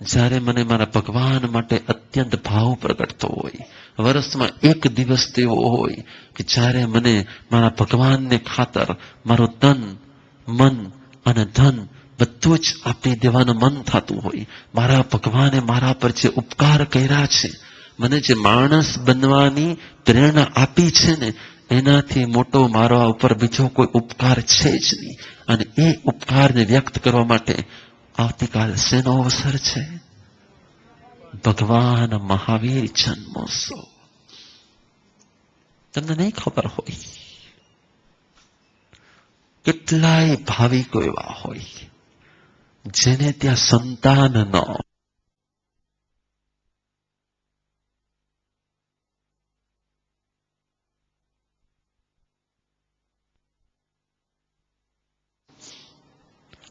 જ્યારે મને મારા ભગવાન માટે અત્યંત ભાવ પ્રગટતો હોય, વર્ષમાં એક દિવસ તેવો હોય કે જ્યારે મને મારા ભગવાનને ખાતર મારું તન, મન અને ધન બધું જ આપી દેવાનું મન થતું હોય. મારા ભગવાને મારા પર જે ઉપકાર કર્યા છે, મને જે માણસ બનવાની પ્રેરણા આપી છે ને, એનાથી મોટો મારા ઉપર બીજો કોઈ ઉપકાર છે જ નહીં. અને એ ઉપકારને વ્યક્ત કરવા માટે આવતીકાલ શેનો અવસર છે? ભગવાન મહાવીર જન્મોત્સવ. તમને નહીં ખબર હોય, કેટલાય ભાવિકો એવા હોય જેને ત્યાં સંતાન ન,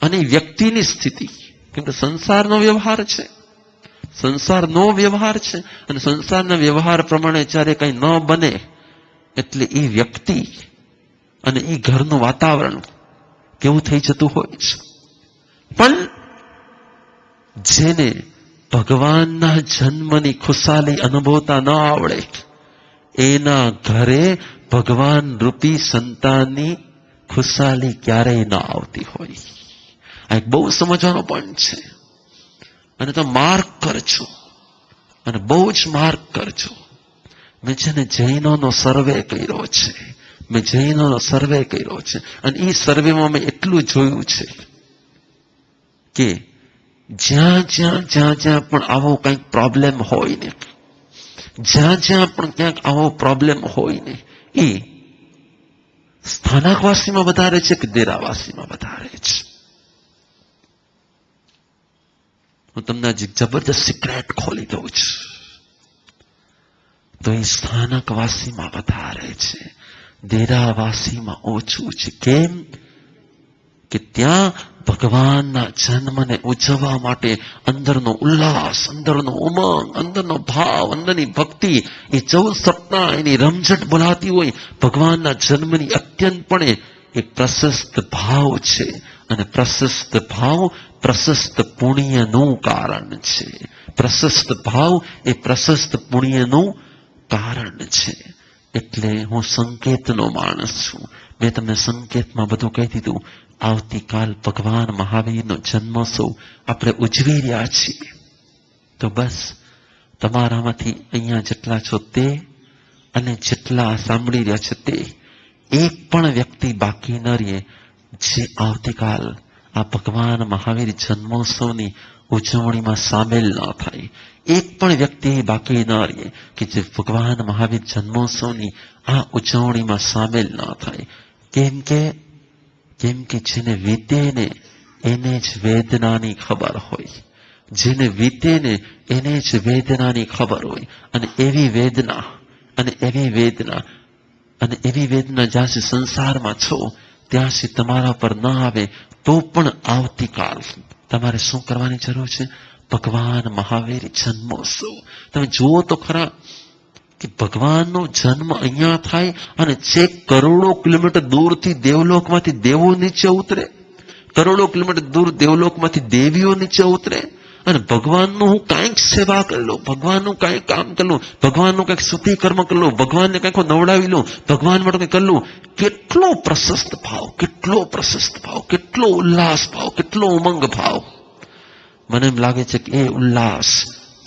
અને વ્યક્તિની સ્થિતિ, કેમ કે સંસારનો વ્યવહાર છે, સંસારનો વ્યવહાર છે, અને સંસારના વ્યવહાર પ્રમાણે જ્યારે કંઈ ન બને એટલે એ વ્યક્તિ અને એ ઘરનું વાતાવરણ કેવું થઈ જતું હોય છે. પણ જેને ભગવાનના જન્મની ખુશાલી અનુભવતા ન આવડે, એના ઘરે ભગવાન રૂપી સંતાનની ખુશાલી ક્યારેય ન આવતી હોય. આ એક બહુ સમજવાનો પોઈન્ટ છે. અને તો માર્ક કરજો, અને બહુ જ માર્ક કરજો. મેં છે ને જૈનોનો સર્વે કર્યો છે, મેં જૈનોનો સર્વે કર્યો છે, અને એ સર્વેમાં મેં એટલું જોયું છે કે જ્યાં પણ આવો કંઈક પ્રોબ્લેમ હોય ને, જ્યાં પણ ક્યાંક આવો પ્રોબ્લેમ હોય ને, એ સ્થાનકવાસીમાં વધારે છે કે દેરાવાસીમાં વધારે છે? હું તમને આજે જબરદસ્ત સિક્રેટ ખોલી દઉં છું. તો એ સ્થાનકવાસીમાં વધારે છે, દેરાવાસીમાં ઓછું છે. કેમ કે ત્યાં ભગવાનના જન્મને ઉજવવા માટે અંદરનો ઉલ્લાસ, અંદરનો ઉમંગ, અંદરનો ભાવ, અંદરની ભક્તિ, એ 14 સપ્તાહ એની રમઝટ બોલાતી હોય. ભગવાનના જન્મની અત્યંતપણે એ પ્રશસ્ત ભાવ છે, અને પ્રશસ્ત ભાવ પ્રશસ્ત પુણ્યનું કારણ છે. પ્રશસ્ત ભાવ એ પ્રશસ્ત પુણ્યનું કારણ છે. એટલે હું સંકેતનો માણસ છું. મેં તમને સંકેતમાં બધું કહી દીધું. આવતીકાલ ભગવાન મહાવીરનો જન્મોત્સવ આપણે ઉજવી રહ્યા છીએ. તો બસ તમારામાંથી અહીંયા જેટલા છો તે, અને જેટલા સાંભળી રહ્યા છે તે, એક પણ વ્યક્તિ બાકી ન રહે જે આવતીકાલ આ ભગવાન મહાવીર જન્મોત્સવની ઉજવણીમાં સામેલ ન થાય. એક પણ વ્યક્તિ બાકી ન રહે કે જે ભગવાન મહાવીર જન્મોત્સવની આ ઉજવણીમાં સામેલ ન થાય. કેમ કે જેને વીતે ને એને જ વેદનાની ખબર હોય, જેને વીતે ને એને જ વેદનાની ખબર હોય. અને એવી વેદના જ્યાં સુધી સંસારમાં છો ત્યાં સુધી તમારા પર ન આવે તો પણ આવતીકાલ તમારે શું કરવાની જરૂર છે? ભગવાન મહાવીર જન્મોત્સવ. તમે જુઓ તો ખરા કે ભગવાનનો જન્મ અહીંયા થાય અને છેક કરોડો કિલોમીટર દૂરથી દેવલોકમાંથી દેવો નીચે ઉતરે, કરોડો કિલોમીટર દૂર દેવલોકમાંથી દેવીઓ નીચે ઉતરે, અને ભગવાનનું હું કાંઈક સેવા કરી લઉં, ભગવાનનું કાંઈક કામ કરી લઉં, ભગવાનનું કંઈક સ્તુતિ કર્મ કરી લઉં, ભગવાનને કંઈક નવડાવી લઉં, ભગવાન માટે કંઈક કરી લઉં. કેટલો પ્રશસ્ત ભાવ, કેટલો પ્રશસ્ત ભાવ, કેટલો ઉલ્લાસ ભાવ, કેટલો ઉમંગ ભાવ. મને એમ લાગે છે કે એ ઉલ્લાસ,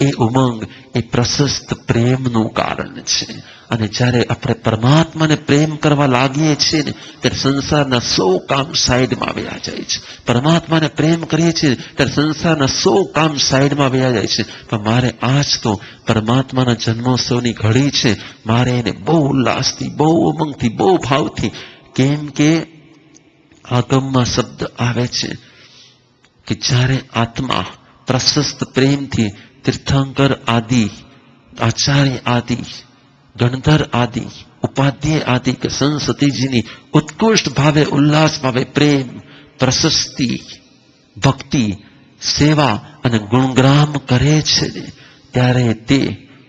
એ ઉમંગ એ પ્રશસ્ત પ્રેમનું કારણ છે. અને જ્યારે આપણે પરમાત્માને પ્રેમ કરવા લાગીએ છીએ ને ત્યારે સંસારના 100 કામ સાઈડમાં વયા જાય છે. પરમાત્માને પ્રેમ કરીએ છીએ ત્યારે સંસારના 100 કામ સાઈડમાં વયા જાય છે. પણ મારે આજ તો પરમાત્માના જન્મોત્સવની ઘડી છે, મારે એને બહુ ઉલ્લાસથી, બહુ ઉમંગથી, બહુ ભાવથી, કેમ કે આગમમાં શબ્દ આવે છે કે જ્યારે આત્મા પ્રશસ્ત પ્રેમથી તીર્થંકર આદિ, આચાર્ય આદિ, ગણધર આદિ, ઉપાધ્યાય આદિ કે સંસતીજીની ઉત્કૃષ્ટ ભાવે, ઉલ્લાસ ભાવે પ્રેમ, પ્રશસ્તિ, ભક્તિ, સેવા અને ગુણગ્રામ કરે છે ને ત્યારે તે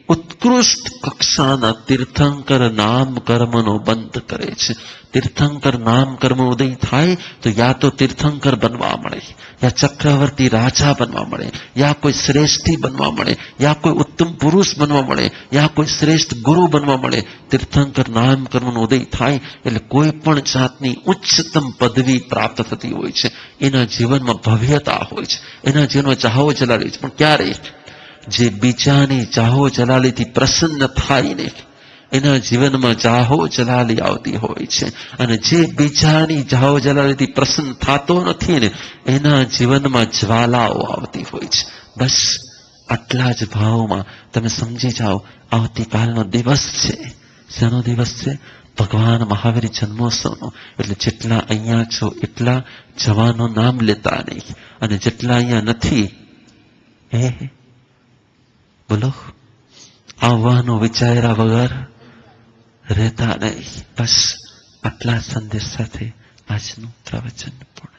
ઉત્કૃષ્ટ કક્ષાના તીર્થંકર નામ કર્મનો બંધ કરે છે. તીર્થંકર નામ કર્મ ઉદય થાય તો યા તો તીર્થંકર બનવા મળે, યા ચક્રવર્તી રાજા બનવા મળે, યા કોઈ શ્રેષ્ઠી બનવા મળે, યા કોઈ ઉત્તમ પુરુષ બનવા મળે, યા કોઈ શ્રેષ્ઠ ગુરુ બનવા મળે. તીર્થંકર નામ કર્મનો ઉદય થાય એટલે કોઈ પણ જાતની ઉચ્ચતમ પદવી પ્રાપ્ત થતી હોય છે. એના જીવનમાં ભવ્યતા હોય છે, એના જીવનમાં ચાહો જલાલી છે. પણ ક્યારે? જે બીજાની ચાહો જલાલીથી પ્રસન્ન થાય ને એના જીવનમાં જાહો જલાલી આવતી હોય છે. અને જે બીજાની જાહો જલાલીથી પ્રસન્ન થતો નથી ને એના જીવનમાં જ્વાલાઓ આવતી હોય છે. બસ આટલા જ ભાવમાં તમે સમજી જાઓ આવતીકાલનો દિવસ છે. શેનો દિવસ છે? ભગવાન મહાવીર જન્મોત્સવનો. એટલે જેટલા અહીંયા છો એટલા જવાનો નામ લેતા નહીં, અને જેટલા અહીંયા નથી બોલો આવવાનું વિચાર્યા વગર રહેતા નહીં. બસ આટલા સંદેશ સાથે આજનું પ્રવચન પૂર્ણ.